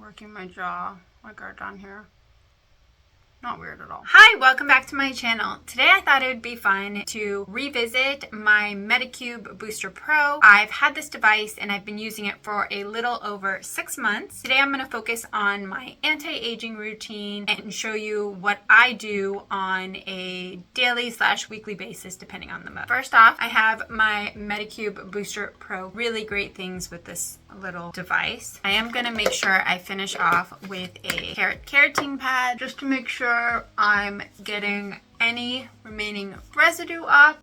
working my jaw like right down here. Not weird at all. Hi, welcome back to my channel. Today I thought it would be fun to revisit my Medicube Booster Pro. I've had this device and I've been using it for a little over 6 months. Today I'm going to focus on my anti-aging routine and show you what I do on a daily / weekly basis depending on the mode. First off, I have my Medicube Booster Pro. Really great things with this little device. I am going to make sure I finish off with a keratin pad just to make sure I'm getting any remaining residue off.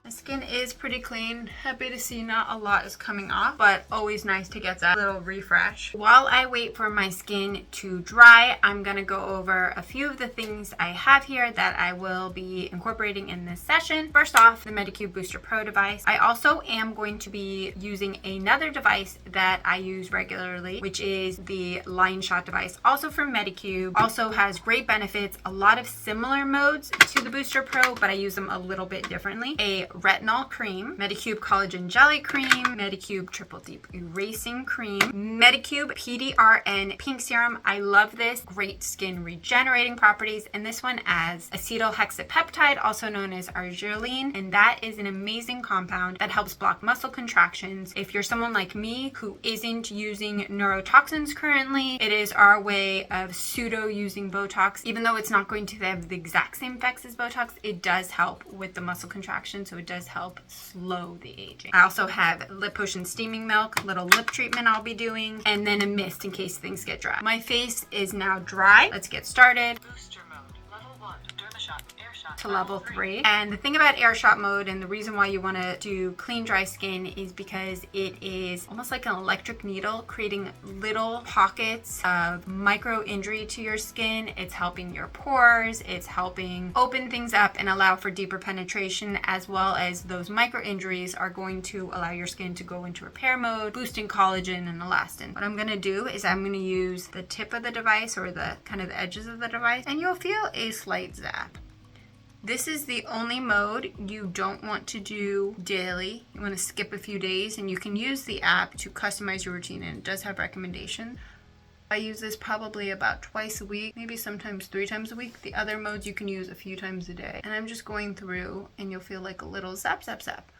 My skin is pretty clean. Happy to see not a lot is coming off, but always nice to get that little refresh. While I wait for my skin to dry, I'm gonna go over a few of the things I have here that I will be incorporating in this session. First off, the Medicube Booster Pro device. I also am going to be using another device that I use regularly, which is the Line Shot device, also from Medicube. Also has great benefits, a lot of similar modes to the Booster Pro, but I use them a little bit differently. A retinol cream, Medicube collagen jelly cream, Medicube triple deep erasing cream, Medicube PDRN pink serum. I love this. Great skin regenerating properties, and this one as acetyl hexapeptide, also known as arginine, and that is an amazing compound that helps block muscle contractions. If you're someone like me who isn't using neurotoxins currently, it is our way of pseudo using Botox. Even though it's not going to have the exact same effects as Botox, it does help with the muscle contraction, so it does help slow the aging. I also have lip potion steaming milk, little lip treatment I'll be doing, and then a mist in case things get dry. My face is now dry. Let's get started. Booster mode, level 1, dermashot, air shot, To level 3. And the thing about air shot mode and the reason why you want to do clean dry skin is because it is almost like an electric needle creating little pockets of micro injury to your skin. It's helping your pores, it's helping open things up and allow for deeper penetration, as well as those micro injuries are going to allow your skin to go into repair mode, boosting collagen and elastin. What I'm going to do is I'm going to use the tip of the device or the kind of the edges of the device, and you'll feel a slight zap. This is the only mode you don't want to do daily. You want to skip a few days, and you can use the app to customize your routine, and it does have recommendations. I use this probably about twice a week, maybe sometimes 3 times a week. The other modes you can use a few times a day. And I'm just going through, and you'll feel like a little zap, zap, zap.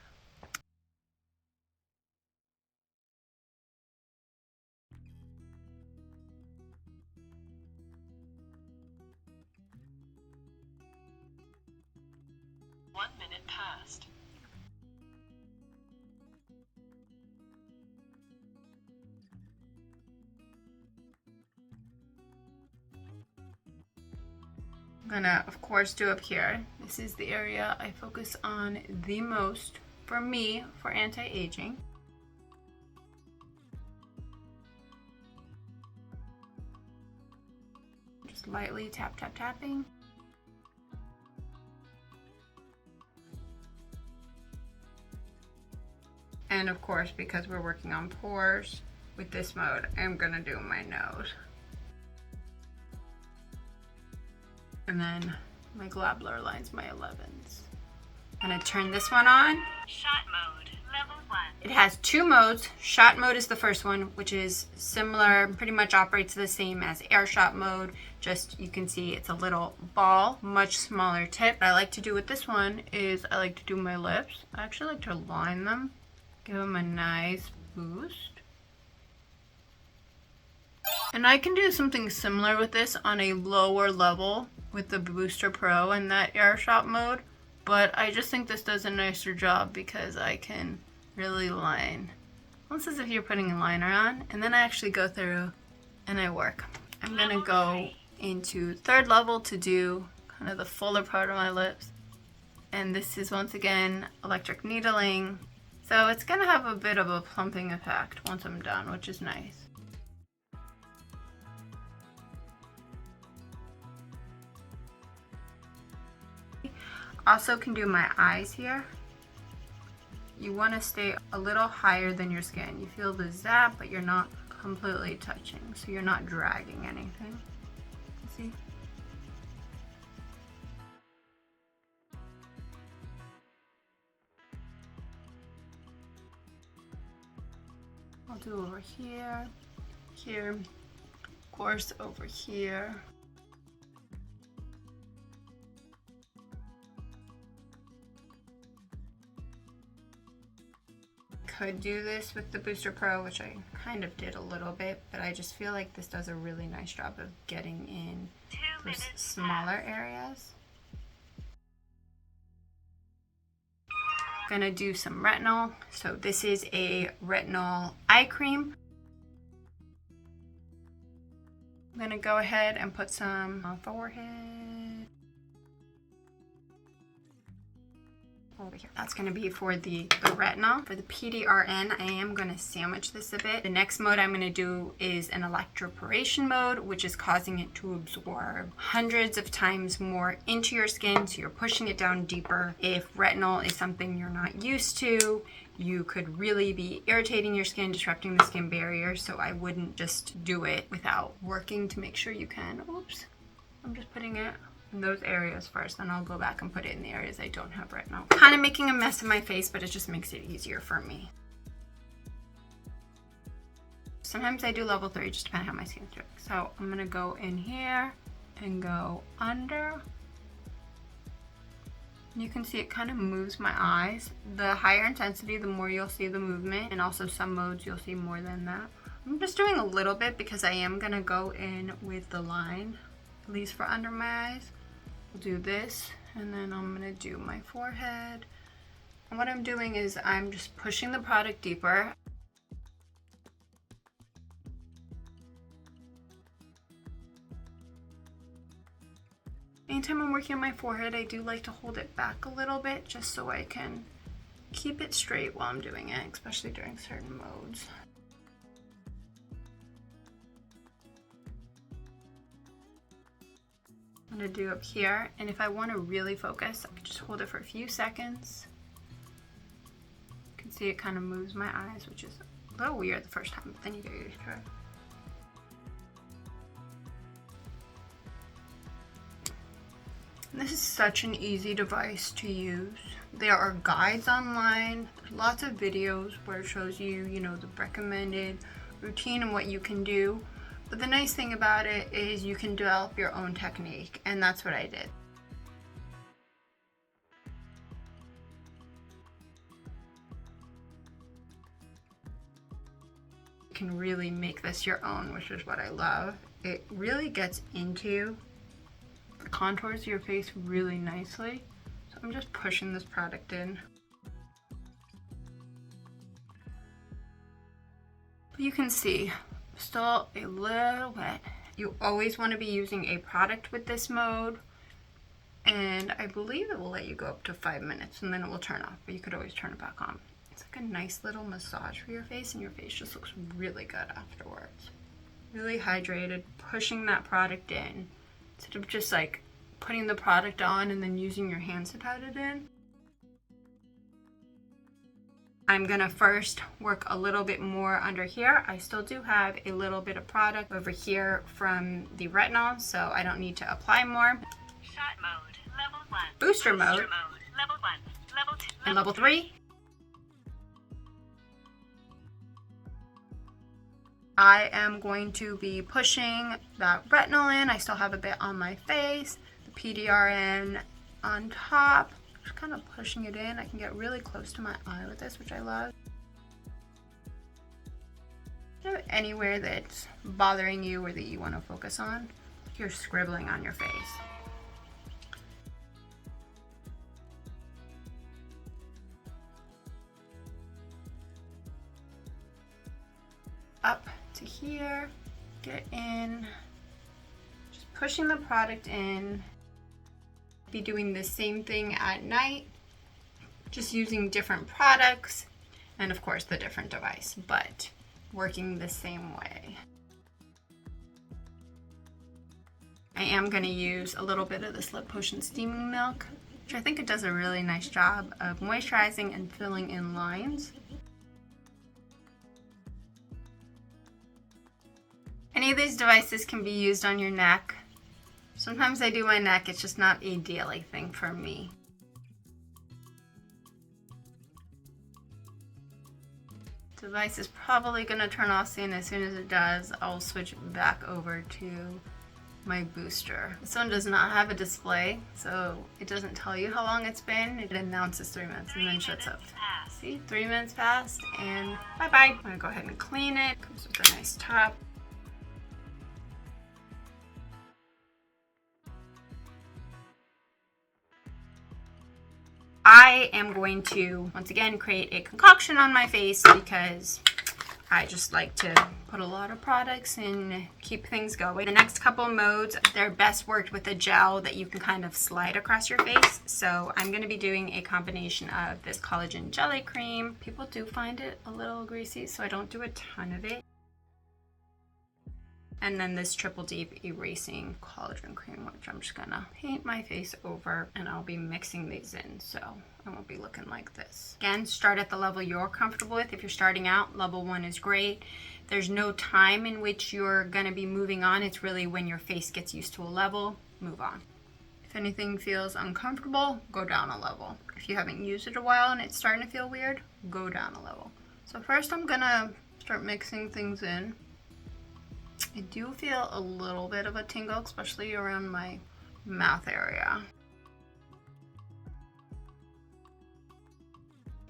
One minute passed. I'm gonna, of course, do up here. This is the area I focus on the most for me for anti-aging. Just lightly tap, tap, tapping. And of course, because we're working on pores with this mode, I'm gonna do my nose. And then my glabellar lines, my 11s. I'm gonna turn this one on. Shot mode, level 1. It has 2 modes. Shot mode is the first one, which is similar, pretty much operates the same as air shot mode. Just, you can see it's a little ball, much smaller tip. What I like to do with this one is I like to do my lips. I actually like to line them, give them a nice boost. And I can do something similar with this on a lower level with the Booster Pro and that air shot mode, but I just think this does a nicer job because I can really line. Almost as if you're putting a liner on, and then I actually go through and I work. I'm gonna go into 3rd level to do kind of the fuller part of my lips, and this is once again electric needling, so it's gonna have a bit of a plumping effect once I'm done, which is nice. Also can do my eyes here. You want to stay a little higher than your skin. You feel the zap, but you're not completely touching, so you're not dragging anything. See? I'll do over here, here, of course over here. Could do this with the Booster Pro, which I kind of did a little bit, but I just feel like this does a really nice job of getting in those smaller areas. Gonna do some retinol. So this is a retinol eye cream. I'm gonna go ahead and put some on forehead. Over here. That's going to be for the retinol. For the PDRN, I am going to sandwich this a bit. The next mode I'm going to do is an electroporation mode, which is causing it to absorb hundreds of times more into your skin, so you're pushing it down deeper. If retinol is something you're not used to, you could really be irritating your skin, disrupting the skin barrier, so I wouldn't just do it without working to make sure you can. Oops, I'm just putting it in those areas first, then I'll go back and put it in the areas I don't have retinol. Kind of making a mess of my face, but it just makes it easier for me. Sometimes I do level 3, just depending on how my skin's doing. So I'm gonna go in here and go under. You can see it kind of moves my eyes. The higher intensity, the more you'll see the movement, and also some modes you'll see more than that. I'm just doing a little bit because I am gonna go in with the line, at least for under my eyes. I'll do this, and then I'm gonna do my forehead. And what I'm doing is I'm just pushing the product deeper. Anytime I'm working on my forehead, I do like to hold it back a little bit just so I can keep it straight while I'm doing it, especially during certain modes. I'm going to do up here, and if I want to really focus, I can just hold it for a few seconds. You can see it kind of moves my eyes, which is a little weird the first time, but then you get used to it. This is such an easy device to use. There are guides online, lots of videos where it shows you, the recommended routine and what you can do. But the nice thing about it is you can develop your own technique, and that's what I did. You can really make this your own, which is what I love. It really gets into the contours of your face really nicely. So I'm just pushing this product in. But you can see, still a little wet. You always want to be using a product with this mode, and I believe it will let you go up to 5 minutes and then it will turn off, but you could always turn it back on. It's like a nice little massage for your face, and your face just looks really good afterwards. Really hydrated, pushing that product in instead of just like putting the product on and then using your hands to pat it in. I'm gonna first work a little bit more under here. I still do have a little bit of product over here from the retinol, so I don't need to apply more. Shot mode, level 1. Booster mode, Level 1. Level 2. and level 3. I am going to be pushing that retinol in. I still have a bit on my face. The PDRN on top. Just kind of pushing it in. I can get really close to my eye with this, which I love. Anywhere that's bothering you or that you want to focus on, you're scribbling on your face. Up to here, get in, just pushing the product in. Be doing the same thing at night, just using different products and of course the different device, but working the same way. I am going to use a little bit of this Lip Potion Steaming Milk, which I think it does a really nice job of moisturizing and filling in lines. Any of these devices can be used on your neck. Sometimes I do my neck, it's just not a daily thing for me. Device is probably gonna turn off soon. As soon as it does, I'll switch back over to my booster. This one does not have a display, so it doesn't tell you how long it's been. It announces 3 minutes and then shuts up. See, 3 minutes passed and bye-bye. I'm gonna go ahead and clean it. Comes with a nice top. I am going to, once again, create a concoction on my face because I just like to put a lot of products and keep things going. The next couple modes, they're best worked with a gel that you can kind of slide across your face. So I'm going to be doing a combination of this collagen jelly cream. People do find it a little greasy, so I don't do a ton of it. And then this triple deep erasing collagen cream, which I'm just gonna paint my face over, and I'll be mixing these in, so I won't be looking like this. Again, start at the level you're comfortable with. If you're starting out, level 1 is great. There's no time in which you're gonna be moving on. It's really when your face gets used to a level, move on. If anything feels uncomfortable, go down a level. If you haven't used it a while and it's starting to feel weird, go down a level. So first I'm gonna start mixing things in. I do feel a little bit of a tingle, especially around my mouth area.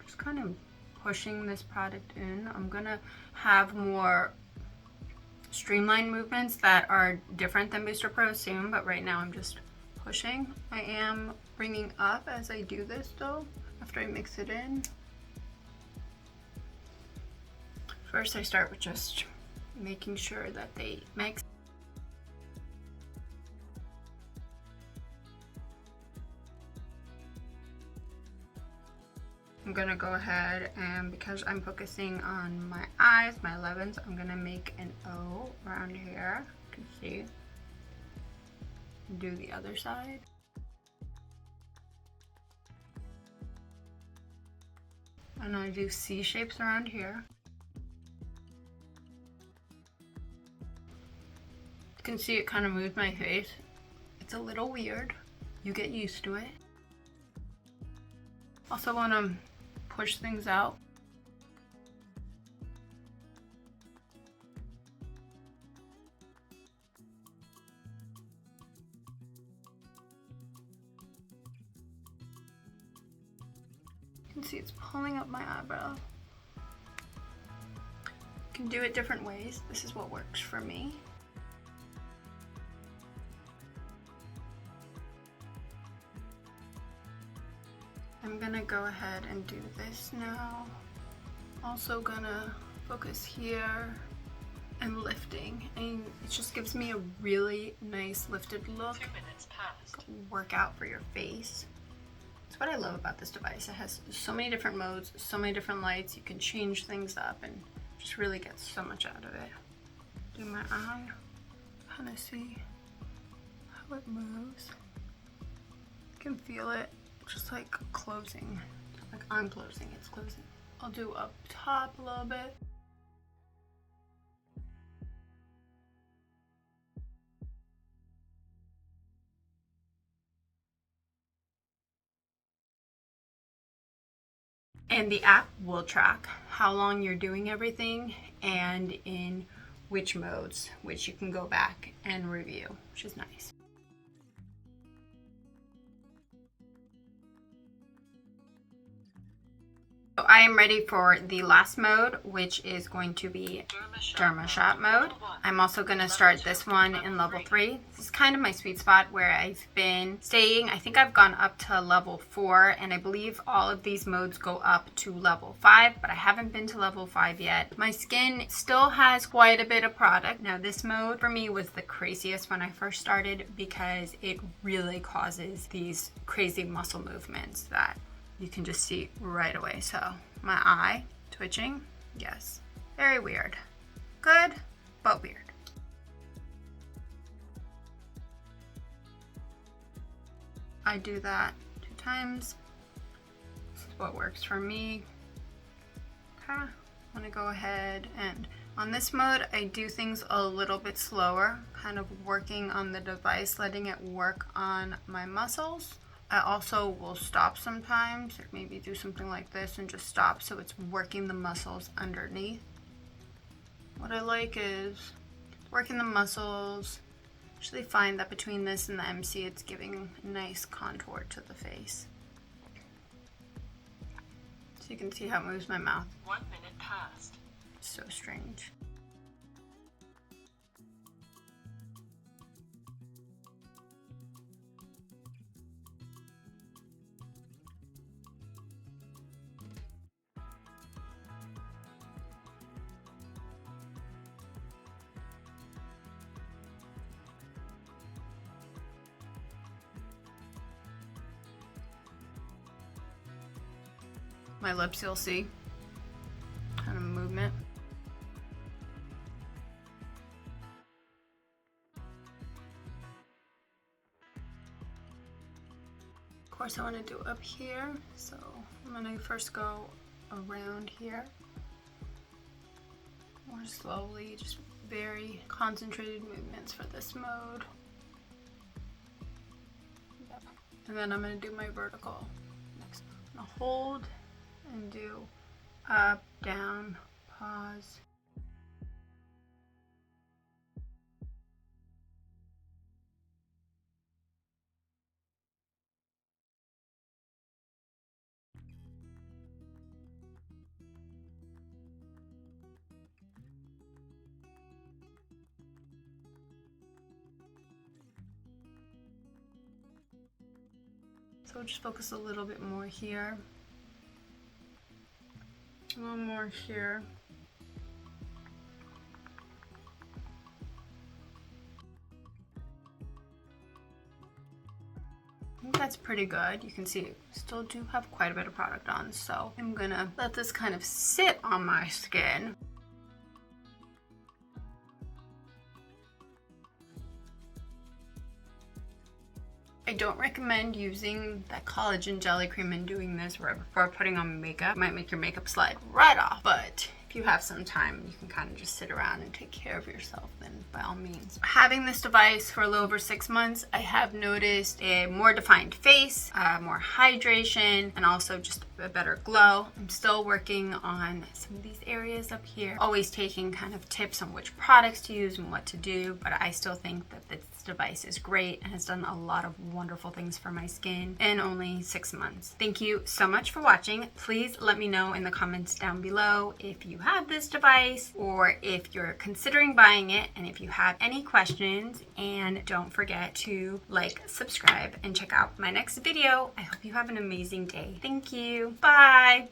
Just kind of pushing this product in. I'm gonna have more streamlined movements that are different than Booster Pro soon, but right now I'm just pushing. I am bringing up as I do this though, after I mix it in. First I start with just making sure that they mix. I'm gonna go ahead and, because I'm focusing on my eyes, my 11s, I'm gonna make an O around here. You can see. Do the other side. And I do C shapes around here. You can see it kind of moved my face. It's a little weird. You get used to it. Also want to push things out. You can see it's pulling up my eyebrow. You can do it different ways. This is what works for me. I'm gonna go ahead and do this now. Also gonna focus here and lifting, and it just gives me a really nice lifted look. 2 minutes passed. Workout for your face. That's what I love about this device. It has so many different modes, so many different lights. You can change things up and just really get so much out of it. Do my eye, kind of see how it moves. You can feel it. Just like closing, like I'm closing, it's closing. I'll do up top a little bit. And the app will track how long you're doing everything and in which modes, which you can go back and review, which is nice. So I am ready for the last mode, which is going to be Derma Shot mode. I'm also going to start this one in level 3. This is kind of my sweet spot where I've been staying. I think I've gone up to level 4, and I believe all of these modes go up to level 5, but I haven't been to level 5 yet. My skin still has quite a bit of product. Now this mode for me was the craziest when I first started because it really causes these crazy muscle movements that you can just see right away. So my eye twitching, yes, very weird. Good, but weird. I do that 2 times. This is what works for me. Okay, I'm gonna go ahead and on this mode, I do things a little bit slower, kind of working on the device, letting it work on my muscles. I also will stop sometimes, like maybe do something like this and just stop so it's working the muscles underneath. What I like is working the muscles. I actually find that between this and the MC, it's giving a nice contour to the face. So you can see how it moves my mouth. 1 minute passed. It's so strange. My lips, you'll see kind of movement. Of course, I want to do up here, so I'm going to first go around here more slowly, just very concentrated movements for this mode. Yep. And then I'm going to do my vertical next. I'm going to hold and do up, down, pause. So we'll just focus a little bit more here. A little more here. I think that's pretty good. You can see I still do have quite a bit of product on, so I'm gonna let this kind of sit on my skin. I don't recommend using that collagen jelly cream and doing this right before putting on makeup. It might make your makeup slide right off, but if you have some time, you can kind of just sit around and take care of yourself, then by all means. Having this device for a little over 6 months, I have noticed a more defined face, more hydration, and also just a better glow. I'm still working on some of these areas up here, always taking kind of tips on which products to use and what to do, but I still think that this device is great and has done a lot of wonderful things for my skin in only 6 months. Thank you so much for watching. Please let me know in the comments down below if you have this device or if you're considering buying it, and if you have any questions. And don't forget to like, subscribe, and check out my next video. I hope you have an amazing day. Thank you. Bye.